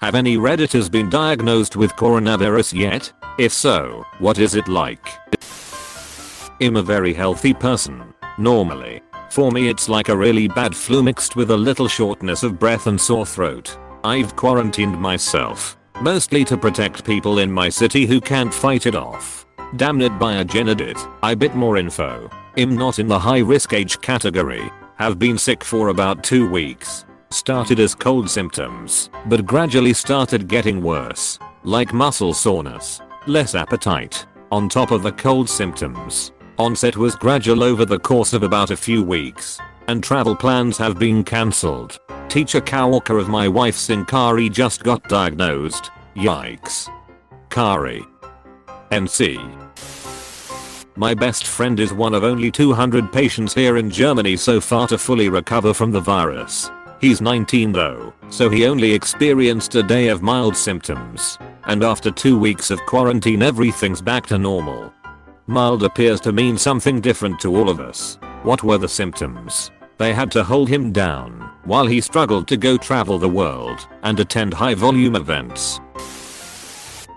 Have any Redditors been diagnosed with coronavirus yet? If so, what is it like? I'm a very healthy person. Normally. For me it's like a really bad flu mixed with a little shortness of breath and sore throat. I've quarantined myself. Mostly to protect people in my city who can't fight it off. Damn it, by a genedit. I bit more info. I'm not in the high risk age category. Have been sick for about 2 weeks. Started as cold symptoms, but gradually started getting worse. Like muscle soreness, less appetite, on top of the cold symptoms. Onset was gradual over the course of about a few weeks, and travel plans have been cancelled. Teacher coworker of my wife's in Kari just got diagnosed. Yikes. Kari. NC. My best friend is one of only 200 patients here in Germany so far to fully recover from the virus. He's 19 though, so he only experienced a day of mild symptoms. And after 2 weeks of quarantine everything's back to normal. Mild appears to mean something different to all of us. What were the symptoms? They had to hold him down while he struggled to go travel the world and attend high volume events.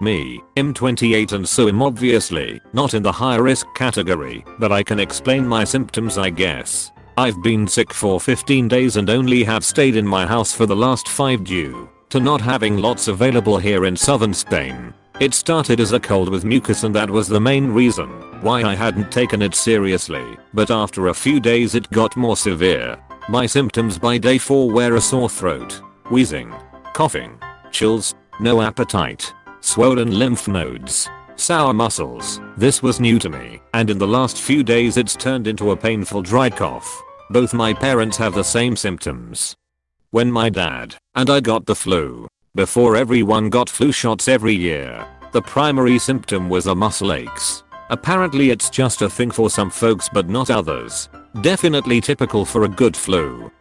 Me, I'm 28 and so I'm obviously not in the high risk category, but I can explain my symptoms I guess. I've been sick for 15 days and only have stayed in my house for the last 5 due to not having lots available here in southern Spain. It started as a cold with mucus and that was the main reason why I hadn't taken it seriously, but after a few days it got more severe. My symptoms by day 4 were a sore throat, wheezing, coughing, chills, no appetite, swollen lymph nodes, sour muscles. This was new to me, and in the last few days it's turned into a painful dry cough. Both my parents have the same symptoms. When my dad and I got the flu, before everyone got flu shots every year, the primary symptom was muscle aches. Apparently it's just a thing for some folks but not others. Definitely typical for a good flu.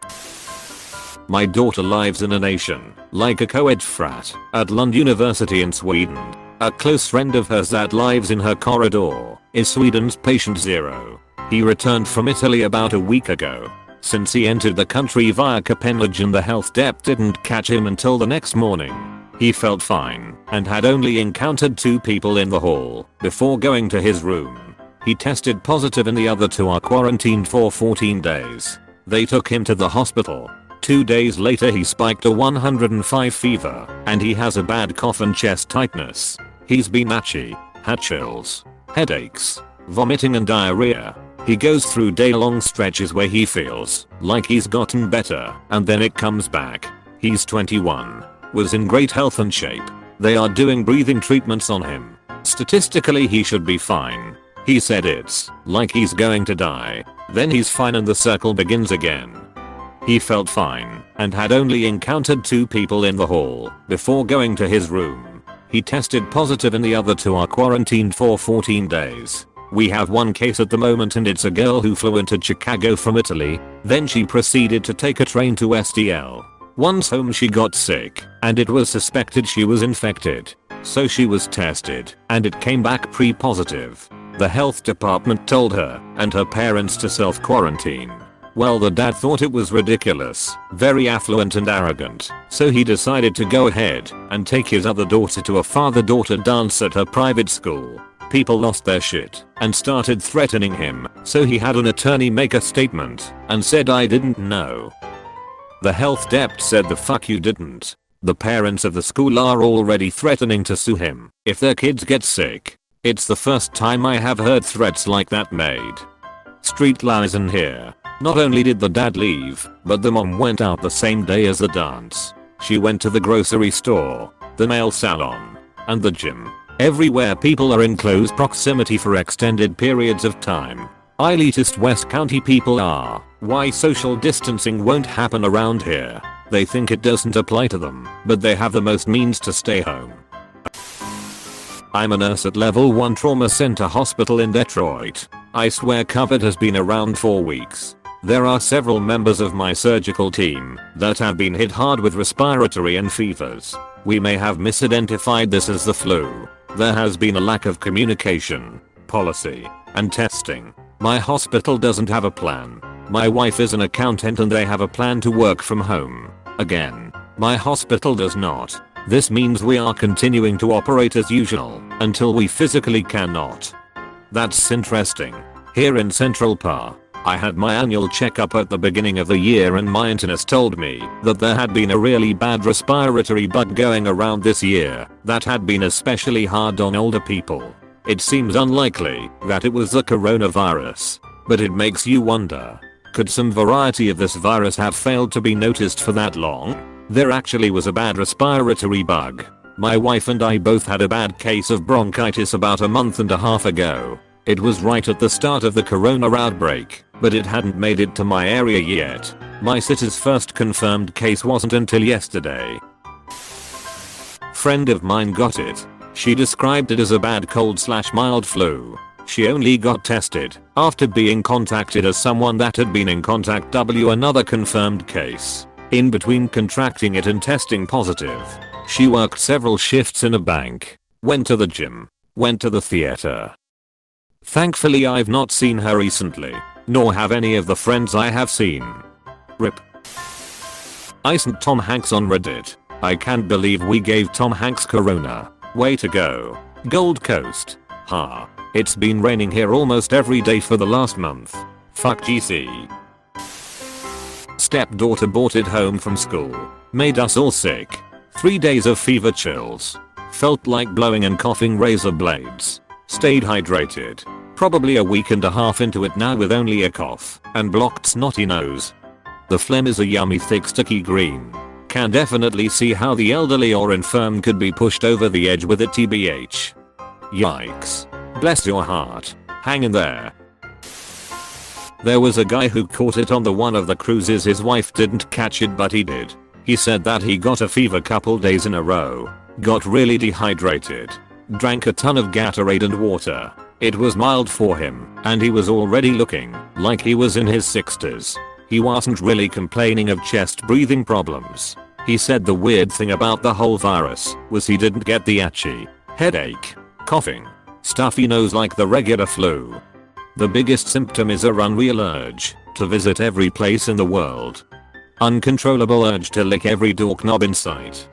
My daughter lives in a nation, like a co-ed frat, at Lund University in Sweden. A close friend of hers that lives in her corridor is Sweden's patient zero. He returned from Italy about a week ago. Since he entered the country via Copenhagen the health dep didn't catch him until the next morning. He felt fine and had only encountered 2 people in the hall before going to his room. He tested positive and the other 2 are quarantined for 14 days. They took him to the hospital. 2 days later he spiked a 105 fever and he has a bad cough and chest tightness. He's been itchy, had chills, headaches, vomiting and diarrhea. He goes through day-long stretches where he feels like he's gotten better and then it comes back. He's 21, was in great health and shape. They are doing breathing treatments on him. Statistically he should be fine. He said it's like he's going to die. Then he's fine and the circle begins again. He felt fine and had only encountered 2 people in the hall before going to his room. He tested positive and the other 2 are quarantined for 14 days. We have 1 case at the moment and it's a girl who flew into Chicago from Italy. Then she proceeded to take a train to STL. Once home she got sick and it was suspected she was infected. So she was tested and it came back pre-positive. The health department told her and her parents to self-quarantine. Well, the dad thought it was ridiculous, very affluent and arrogant, so he decided to go ahead and take his other daughter to a father-daughter dance at her private school. People lost their shit and started threatening him, so he had an attorney make a statement and said I didn't know. The health dep said the fuck you didn't. The parents of the school are already threatening to sue him if their kids get sick. It's the first time I have heard threats like that made. Street lies in here. Not only did the dad leave, but the mom went out the same day as the dance. She went to the grocery store, the nail salon, and the gym. Everywhere people are in close proximity for extended periods of time. Elitist West County people are. Why social distancing won't happen around here. They think it doesn't apply to them, but they have the most means to stay home. I'm a nurse at level 1 trauma center hospital in Detroit. I swear COVID has been around for weeks. There are several members of my surgical team that have been hit hard with respiratory and fevers. We may have misidentified this as the flu. There has been a lack of communication, policy, and testing. My hospital doesn't have a plan. My wife is an accountant and they have a plan to work from home. Again, my hospital does not. This means we are continuing to operate as usual until we physically cannot. That's interesting. Here in Central Pa, I had my annual checkup at the beginning of the year and my internist told me that there had been a really bad respiratory bug going around this year that had been especially hard on older people. It seems unlikely that it was the coronavirus, but it makes you wonder, could some variety of this virus have failed to be noticed for that long? There actually was a bad respiratory bug. My wife and I both had a bad case of bronchitis about a month and a half ago. It was right at the start of the corona outbreak, but it hadn't made it to my area yet. My sister's first confirmed case wasn't until yesterday. Friend of mine got it. She described it as a bad cold/mild flu. She only got tested after being contacted as someone that had been in contact with another confirmed case. In between contracting it and testing positive, she worked several shifts in a bank, went to the gym, went to the theater. Thankfully I've not seen her recently, nor have any of the friends I have seen. RIP. I sent Tom Hanks on Reddit. I can't believe we gave Tom Hanks corona. Way to go. Gold Coast. Ha. It's been raining here almost every day for the last month. Fuck GC. Stepdaughter brought it home from school. Made us all sick. 3 days of fever chills. Felt like blowing and coughing razor blades. Stayed hydrated. Probably a week and a half into it now with only a cough and blocked snotty nose. The phlegm is a yummy thick sticky green. Can definitely see how the elderly or infirm could be pushed over the edge with it tbh. Yikes. Bless your heart. Hang in there. There was a guy who caught it on one of the cruises. His wife didn't catch it but he did. He said that he got a fever couple days in a row. Got really dehydrated. Drank a ton of Gatorade and water. It was mild for him, and he was already looking like he was in his 60s. He wasn't really complaining of chest breathing problems. He said the weird thing about the whole virus was he didn't get the itchy, headache, coughing, stuffy nose like the regular flu. The biggest symptom is a unreal urge to visit every place in the world. Uncontrollable urge to lick every doorknob in sight.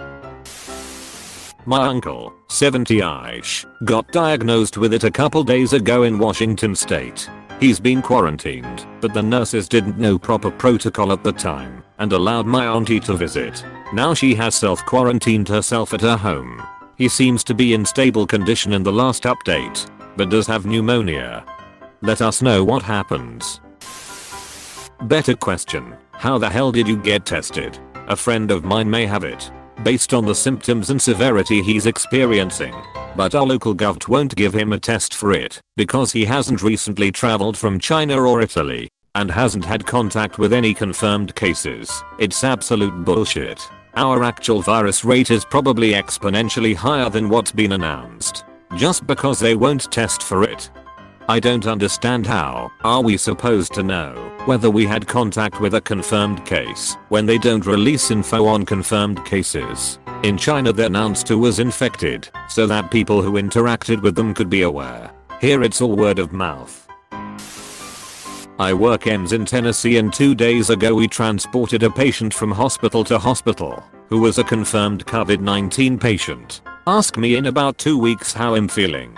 My uncle, 70ish, got diagnosed with it a couple days ago in Washington state. He's been quarantined, but the nurses didn't know proper protocol at the time and allowed my auntie to visit. Now she has self-quarantined herself at her home. He seems to be in stable condition in the last update, but does have pneumonia. Let us know what happens. Better question, how the hell did you get tested? A friend of mine may have it, based on the symptoms and severity he's experiencing, but our local govt won't give him a test for it because he hasn't recently traveled from China or Italy and hasn't had contact with any confirmed cases. It's absolute bullshit. Our actual virus rate is probably exponentially higher than what's been announced, just because they won't test for it. I don't understand how are we supposed to know whether we had contact with a confirmed case when they don't release info on confirmed cases. In China they announced who was infected so that people who interacted with them could be aware. Here it's all word of mouth. I work EMS in Tennessee and 2 days ago we transported a patient from hospital to hospital who was a confirmed COVID-19 patient. Ask me in about 2 weeks how I'm feeling.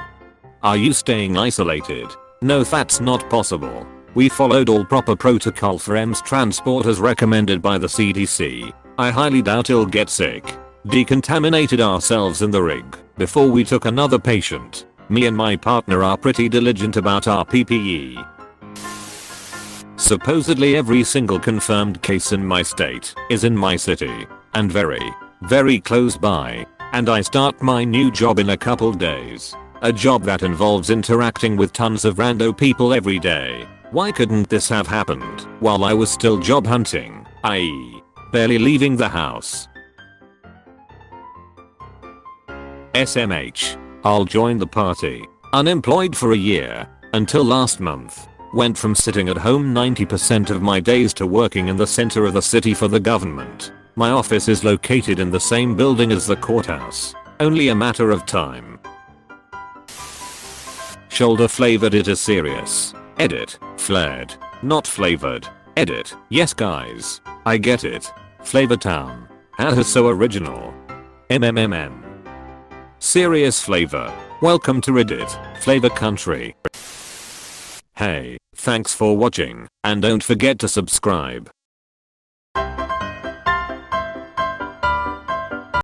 Are you staying isolated? No, that's not possible. We followed all proper protocol for EMS transport as recommended by the CDC. I highly doubt he'll get sick. Decontaminated ourselves in the rig before we took another patient. Me and my partner are pretty diligent about our PPE. Supposedly every single confirmed case in my state is in my city, and very, very close by. And I start my new job in a couple days. A job that involves interacting with tons of rando people every day. Why couldn't this have happened while I was still job hunting, i.e., barely leaving the house? SMH. I'll join the party. Unemployed for a year, until last month. Went from sitting at home 90% of my days to working in the center of the city for the government. My office is located in the same building as the courthouse. Only a matter of time. Shoulder flavored, it is serious. Edit. Flared. Not flavored. Edit. Yes guys. I get it. Flavor Town. How so original. MMMM. Serious flavor. Welcome to Reddit, flavor country. Hey, thanks for watching, and don't forget to subscribe.